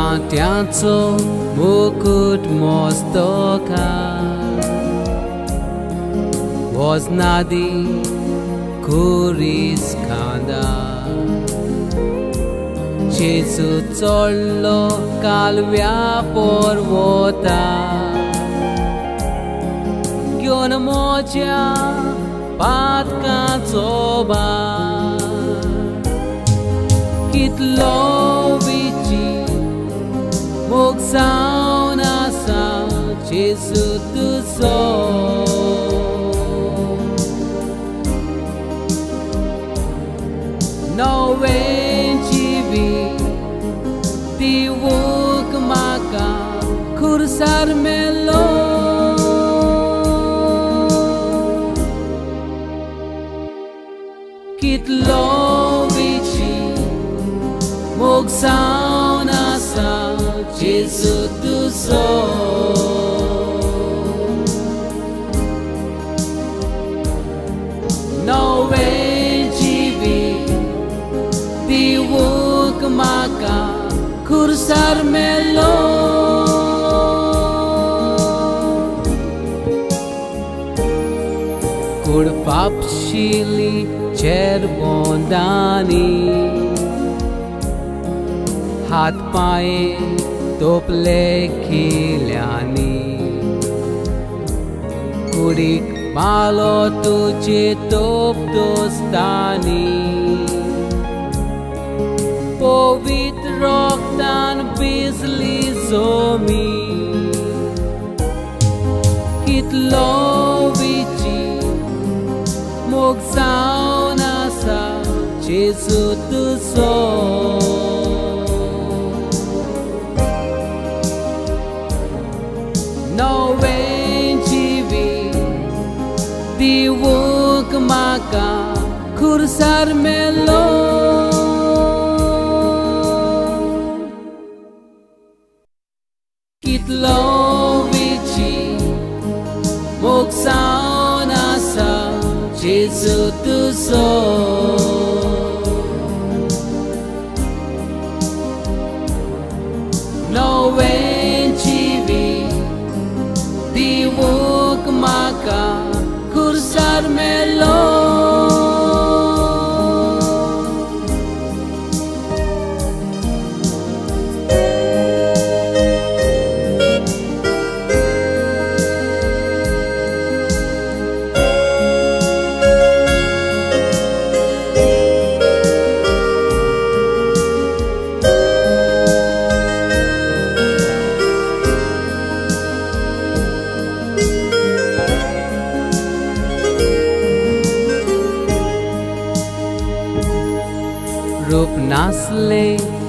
कांट्याचो मुकुट मस्तकार वजनादी खुरीस खांदा जेजू चडलो कालव्या पर्वता घेवन म्हज्या पातकाचो भार कितलो मोग जावन आसा जेजू तुजो नवें जिवीत दिवूंक म्हाका खुर्सार मेलो कितलो मोग जावन आसा जेजू तुजो नवें जिवीत दिवूंक म्हाका खुर्सार मेलो कूड पापशिली चेरबोंदानी हात पाये तोपले खिल्यांनी कुडीक मालो तुजे तोप दोस्तानी पवित्र रोगतान भिजली जमीन कितलो मोग जावन आसा जेजू तुजो नवें जिवीत दिवूंक म्हाका खुर्सार मेलो कितलो मोग जावन आसा जेजू तुजो नवें जिवीत दिवूंक म्हाका खुर्सार मेलो रूप नासले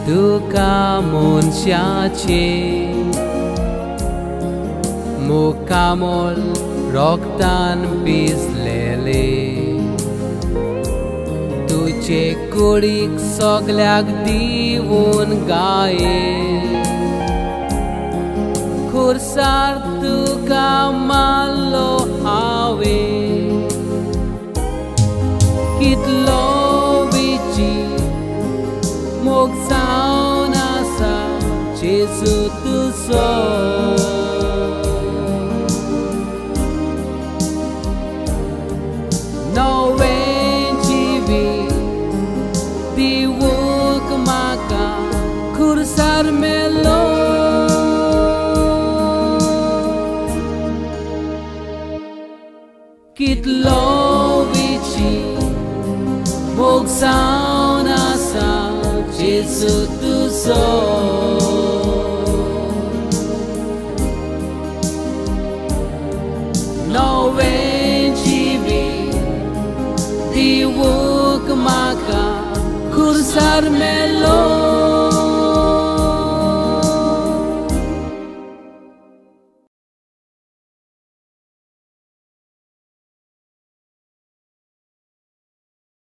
तुका मनशाचे मुखामोल रोगतान भिजलेले तुजे कुडीक सगल्याक दिवून गाये खुर्सार तुका मारलो हांवें कितलो मोग जावन आसा जेजू तुजो नवें जिवीत दिवूंक म्हाका खुर्सार मेलो कितलो मोग जावन आसा जेजू तुजो नवें जिवीत दिवूंक म्हाका खुर्सार मेलो